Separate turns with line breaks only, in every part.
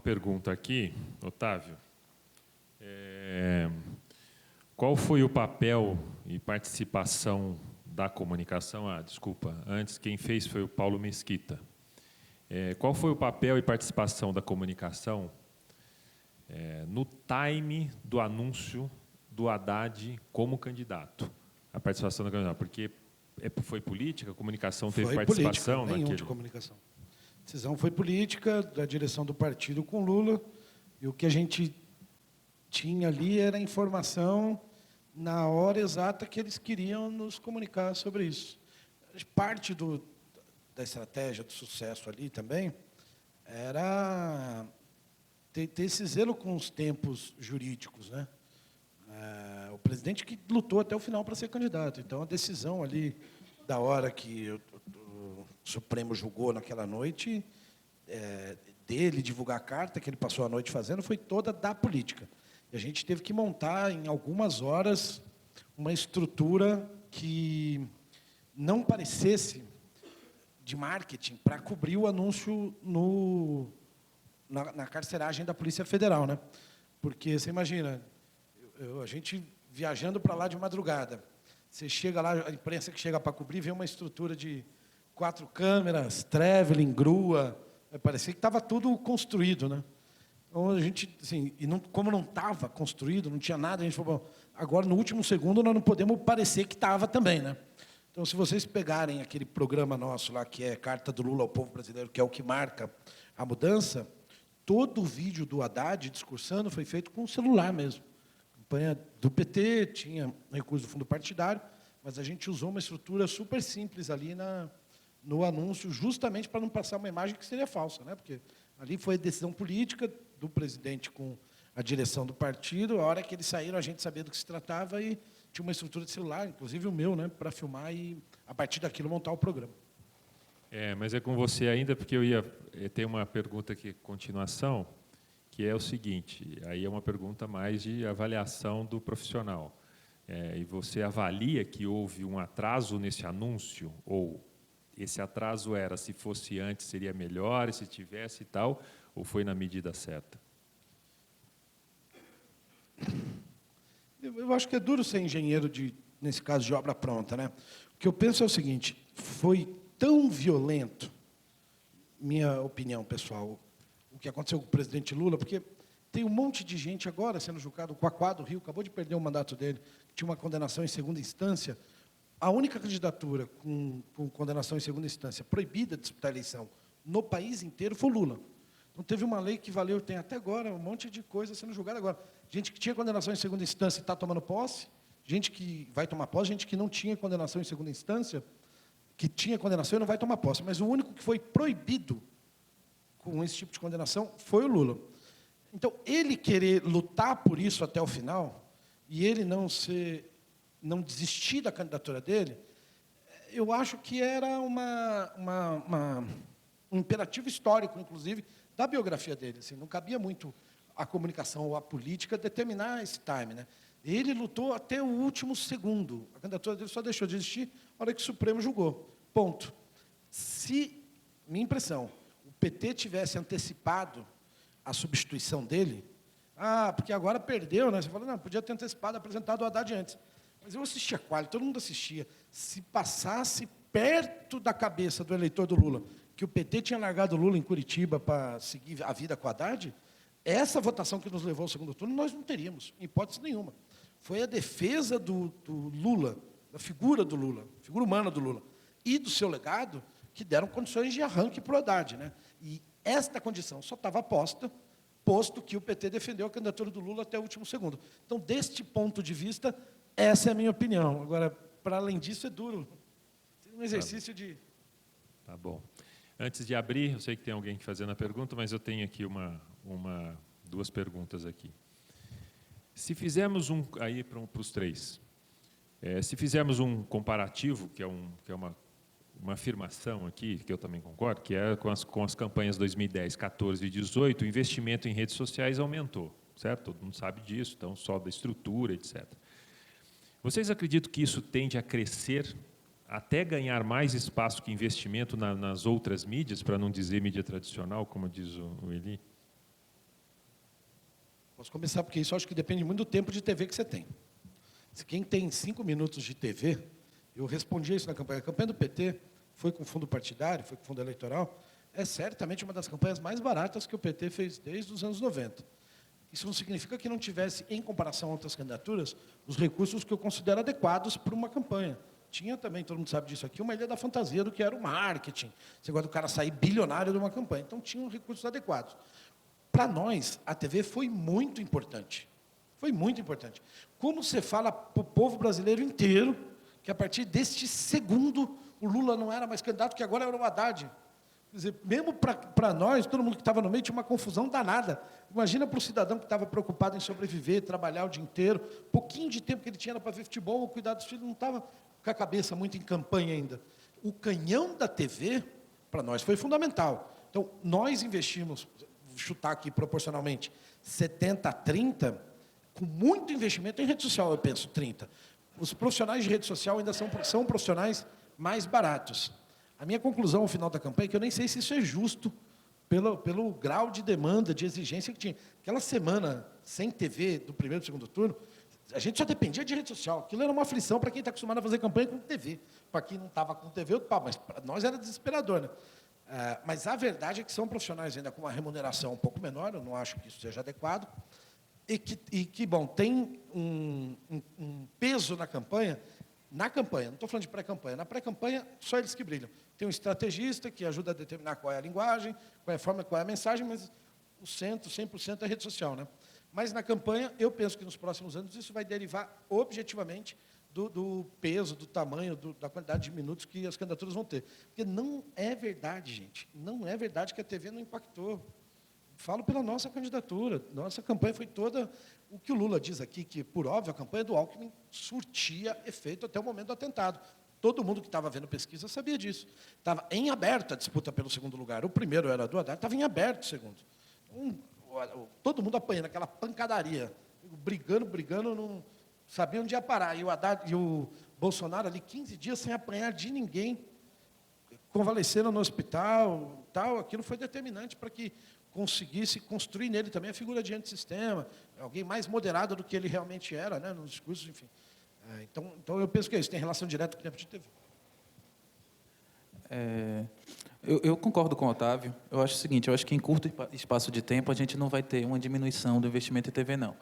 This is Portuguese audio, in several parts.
pergunta aqui, Otávio. Qual foi o papel e participação da comunicação? Desculpa, antes quem fez foi o Paulo Mesquita. Qual foi o papel e participação da comunicação no time do anúncio do Haddad como candidato? A participação da candidato, porque foi política, a comunicação teve
foi
participação
política, nenhum de comunicação. A decisão foi política, da direção do partido com Lula, e o que a gente tinha ali era informação na hora exata que eles queriam nos comunicar sobre isso. Parte da estratégia do sucesso ali também era ter esse zelo com os tempos jurídicos, né? O presidente que lutou até o final para ser candidato. Então, a decisão ali, da hora que o Supremo julgou naquela noite, dele divulgar a carta, que ele passou a noite fazendo, foi toda da política. E a gente teve que montar, em algumas horas, uma estrutura que não parecesse de marketing para cobrir o anúncio na carceragem da Polícia Federal, né? Porque, você imagina, a gente viajando para lá de madrugada, você chega lá, a imprensa que chega para cobrir, vê uma estrutura de 4 câmeras, traveling, grua, parecia que estava tudo construído, né? Então, a gente, assim, como não estava construído, não tinha nada, a gente falou, bom, agora, no último segundo, nós não podemos parecer que estava também, né? Então, se vocês pegarem aquele programa nosso lá, que é Carta do Lula ao Povo Brasileiro, que é o que marca a mudança, todo o vídeo do Haddad discursando foi feito com o celular mesmo. A campanha do PT tinha recurso do fundo partidário, mas a gente usou uma estrutura super simples ali no anúncio, justamente para não passar uma imagem que seria falsa, né? Porque ali foi a decisão política do presidente com a direção do partido. A hora que eles saíram, a gente sabia do que se tratava e tinha uma estrutura de celular, inclusive o meu, né, para filmar e, a partir daquilo, montar o programa.
Mas é com você ainda, porque eu ia ter uma pergunta aqui, continuação, que é o seguinte, aí é uma pergunta mais de avaliação do profissional. E você avalia que houve um atraso nesse anúncio, ou esse atraso era, se fosse antes, seria melhor, se tivesse e tal, ou foi na medida certa?
Eu acho que é duro ser engenheiro, nesse caso, de obra pronta, né? O que eu penso é o seguinte, foi tão violento, minha opinião pessoal, o que aconteceu com o presidente Lula, porque tem um monte de gente agora sendo julgado. O Quaquá do Rio acabou de perder o mandato dele, tinha uma condenação em segunda instância. A única candidatura com condenação em segunda instância proibida de disputar a eleição no país inteiro foi o Lula. Então, teve uma lei que valeu, tem até agora, um monte de coisa sendo julgada agora. Gente que tinha condenação em segunda instância está tomando posse, gente que vai tomar posse, gente que não tinha condenação em segunda instância, que tinha condenação e não vai tomar posse. Mas o único que foi proibido com esse tipo de condenação foi o Lula. Então, ele querer lutar por isso até o final, e ele não desistir da candidatura dele, eu acho que era um imperativo histórico, inclusive, da biografia dele. Assim, não cabia muito a comunicação ou a política determinar esse time, né? Ele lutou até o último segundo. A candidatura dele só deixou de existir na hora que o Supremo julgou. Ponto. Se, minha impressão, o PT tivesse antecipado a substituição dele, porque agora perdeu, né? Você fala, não, podia ter antecipado, apresentado o Haddad antes. Mas eu assistia quase, todo mundo assistia. Se passasse perto da cabeça do eleitor do Lula, que o PT tinha largado o Lula em Curitiba para seguir a vida com o Haddad, essa votação que nos levou ao segundo turno, nós não teríamos, em hipótese nenhuma. Foi a defesa do Lula, da figura do Lula, figura humana do Lula, e do seu legado, que deram condições de arranque para o Haddad, né? E esta condição só estava posto que o PT defendeu a candidatura do Lula até o último segundo. Então, deste ponto de vista, essa é a minha opinião. Agora, para além disso, é duro. É um exercício de...
Tá bom. Antes de abrir, eu sei que tem alguém fazendo a pergunta, mas eu tenho aqui duas perguntas aqui. Se fizermos aí para os três, se fizermos um comparativo, que é uma afirmação aqui, que eu também concordo, que é com as campanhas 2010, 14 e 18, o investimento em redes sociais aumentou, certo? Todo mundo sabe disso, então, só da estrutura, etc. Vocês acreditam que isso tende a crescer até ganhar mais espaço que investimento nas outras mídias, para não dizer mídia tradicional, como diz o Eli?
Posso começar, porque isso eu acho que depende muito do tempo de TV que você tem. Se quem tem 5 minutos de TV, eu respondia isso na campanha. A campanha do PT foi com fundo partidário, foi com fundo eleitoral, é certamente uma das campanhas mais baratas que o PT fez desde os anos 90. Isso não significa que não tivesse, em comparação a outras candidaturas, os recursos que eu considero adequados para uma campanha. Tinha também, todo mundo sabe disso aqui, uma ilha da fantasia do que era o marketing. Você gosta do cara sair bilionário de uma campanha. Então, tinham recursos adequados. Para nós, a TV foi muito importante. Foi muito importante. Como você fala para o povo brasileiro inteiro que, a partir deste segundo, o Lula não era mais candidato, que agora era o Haddad. Quer dizer, mesmo para nós, todo mundo que estava no meio, tinha uma confusão danada. Imagina para o cidadão que estava preocupado em sobreviver, trabalhar o dia inteiro, pouquinho de tempo que ele tinha era para ver futebol, ou cuidar dos filhos, não estava com a cabeça muito em campanha ainda. O canhão da TV, para nós, foi fundamental. Então, nós investimos, vou chutar aqui proporcionalmente, 70 a 30, com muito investimento em rede social, eu penso, 30. Os profissionais de rede social ainda são profissionais mais baratos. A minha conclusão ao final da campanha é que eu nem sei se isso é justo pelo grau de demanda, de exigência que tinha. Aquela semana sem TV do primeiro e segundo turno, a gente só dependia de rede social. Aquilo era uma aflição para quem está acostumado a fazer campanha com TV. Para quem não estava com TV, outro papo, mas para nós era desesperador, né? Mas a verdade é que são profissionais ainda com uma remuneração um pouco menor, eu não acho que isso seja adequado, e que bom, tem um peso na campanha, não estou falando de pré-campanha, na pré-campanha só eles que brilham. Tem um estrategista que ajuda a determinar qual é a linguagem, qual é a forma, qual é a mensagem, mas o centro, 100% é rede social, né? Mas na campanha, eu penso que nos próximos anos isso vai derivar objetivamente do peso, do tamanho, da quantidade de minutos que as candidaturas vão ter. Porque não é verdade, gente, não é verdade que a TV não impactou. Falo pela nossa candidatura, nossa campanha foi toda... O que o Lula diz aqui, que, por óbvio, a campanha do Alckmin surtia efeito até o momento do atentado. Todo mundo que estava vendo pesquisa sabia disso. Estava em aberto a disputa pelo segundo lugar. O primeiro era do Haddad, estava em aberto o segundo. Todo mundo apanhando, aquela pancadaria, brigando, não sabia onde ia parar. E o Haddad e o Bolsonaro ali 15 dias sem apanhar de ninguém, convalesceram no hospital, tal. Aquilo foi determinante para que conseguisse construir nele também a figura de antissistema, alguém mais moderado do que ele realmente era, né, nos discursos, enfim. Então, eu penso que é isso, tem relação direta com o tempo de TV.
Eu concordo com o Otávio. Eu acho o seguinte, eu acho que em curto espaço de tempo a gente não vai ter uma diminuição do investimento em TV, não.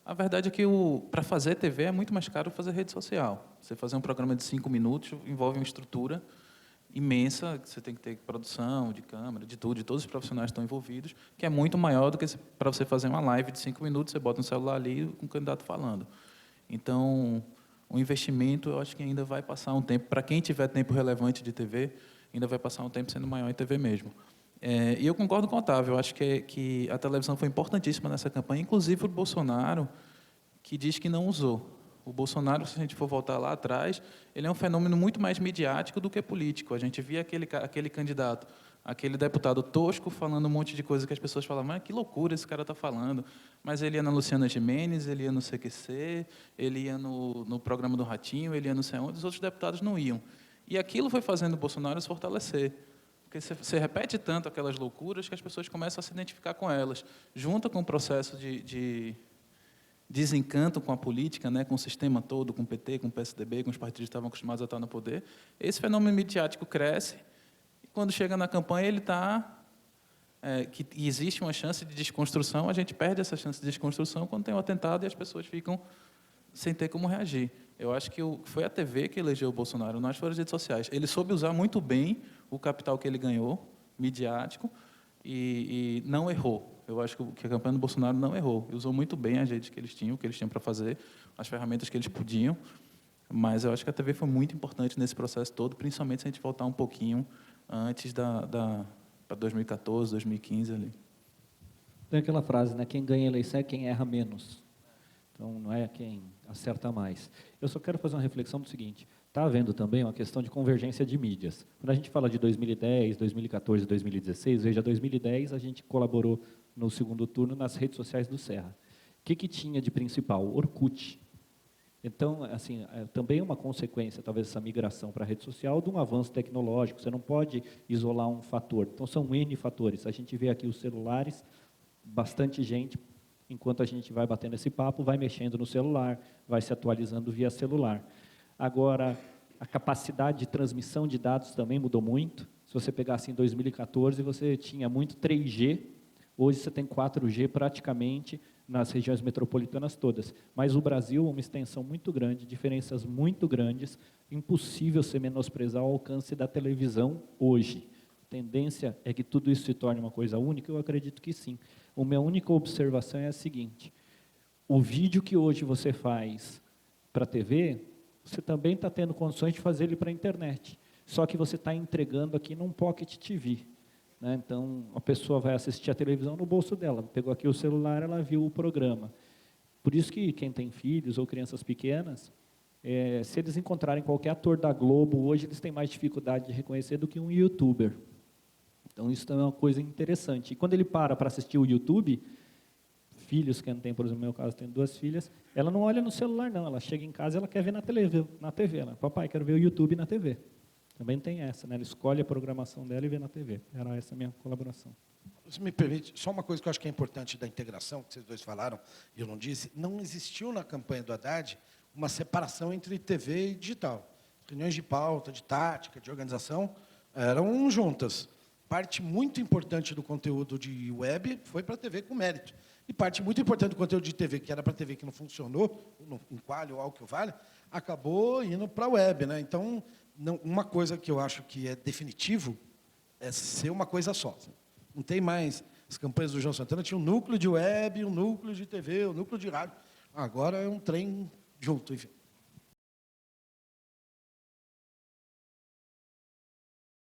A verdade é que para fazer TV é muito mais caro fazer rede social. Você fazer um programa de 5 minutos envolve uma estrutura imensa, você tem que ter produção, de câmera, de tudo, de todos os profissionais que estão envolvidos, que é muito maior do que para você fazer uma live de 5 minutos, você bota um celular ali com o candidato falando. Então, o investimento, eu acho que ainda vai passar um tempo, para quem tiver tempo relevante de TV, ainda vai passar um tempo sendo maior em TV mesmo. E eu concordo com o Otávio, eu acho que a televisão foi importantíssima nessa campanha, inclusive o Bolsonaro, que diz que não usou. O Bolsonaro, se a gente for voltar lá atrás, ele é um fenômeno muito mais midiático do que político. A gente via aquele candidato, aquele deputado tosco falando um monte de coisa que as pessoas falavam, mas que loucura esse cara está falando. Mas ele ia na Luciana Gimenez, ele ia no CQC, ele ia no programa do Ratinho, ele ia não sei onde, os outros deputados não iam. E aquilo foi fazendo o Bolsonaro se fortalecer. Porque você repete tanto aquelas loucuras que as pessoas começam a se identificar com elas. Junta com o processo de desencanto com a política, né, com o sistema todo, com o PT, com o PSDB, com os partidos que estavam acostumados a estar no poder, esse fenômeno midiático cresce, e quando chega na campanha, ele está... que existe uma chance de desconstrução, a gente perde essa chance de desconstrução quando tem um atentado e as pessoas ficam sem ter como reagir. Eu acho que foi a TV que elegeu o Bolsonaro, não foram as redes sociais. Ele soube usar muito bem o capital que ele ganhou, midiático, e não errou. Eu acho que a campanha do Bolsonaro não errou. Usou muito bem as redes que eles tinham para fazer, as ferramentas que eles podiam, mas eu acho que a TV foi muito importante nesse processo todo, principalmente se a gente voltar um pouquinho antes para 2014, 2015 ali.
Tem aquela frase, né? Quem ganha a eleição é quem erra menos. Então, não é quem acerta mais. Eu só quero fazer uma reflexão do seguinte. Está havendo também uma questão de convergência de mídias. Quando a gente fala de 2010, 2014, 2016, veja, 2010 a gente colaborou no segundo turno nas redes sociais do Serra. O que tinha de principal? Orkut. Então, assim, também é uma consequência, talvez, essa migração para a rede social de um avanço tecnológico. Você não pode isolar um fator. Então, são N fatores. A gente vê aqui os celulares, bastante gente enquanto a gente vai batendo esse papo, vai mexendo no celular, vai se atualizando via celular. Agora, a capacidade de transmissão de dados também mudou muito. Se você pegasse em 2014, você tinha muito 3G, hoje você tem 4G praticamente nas regiões metropolitanas todas. Mas o Brasil é uma extensão muito grande, diferenças muito grandes, impossível se menosprezar o alcance da televisão hoje. A tendência é que tudo isso se torne uma coisa única? Eu acredito que sim. A minha única observação é a seguinte: o vídeo que hoje você faz para a TV, você também está tendo condições de fazer ele para a internet. Só que você está entregando aqui num Pocket TV. Né? Então, a pessoa vai assistir a televisão no bolso dela. Pegou aqui o celular, ela viu o programa. Por isso que quem tem filhos ou crianças pequenas, se eles encontrarem qualquer ator da Globo, hoje eles têm mais dificuldade de reconhecer do que um youtuber. Então, isso também é uma coisa interessante. E quando ele para assistir o YouTube, filhos que não tem, por exemplo, no meu caso, tenho 2 filhas, ela não olha no celular, não. Ela chega em casa e ela quer ver na TV. Ela, papai, quero ver o YouTube na TV. Também tem essa, né? Ela escolhe a programação dela e vê na TV. Era essa a minha colaboração.
Se me permite, só uma coisa que eu acho que é importante da integração, que vocês dois falaram, e eu não disse, não existiu na campanha do Haddad uma separação entre TV e digital. Reuniões de pauta, de tática, de organização, eram juntas. Parte muito importante do conteúdo de web foi para a TV com mérito. E parte muito importante do conteúdo de TV, que era para a TV que não funcionou, no Quali ou algo que vale, acabou indo para a web. Né? Então, uma coisa que eu acho que é definitivo é ser uma coisa só. Não tem mais... As campanhas do João Santana tinham um núcleo de web, um núcleo de TV, um núcleo de rádio. Agora é um trem junto, enfim.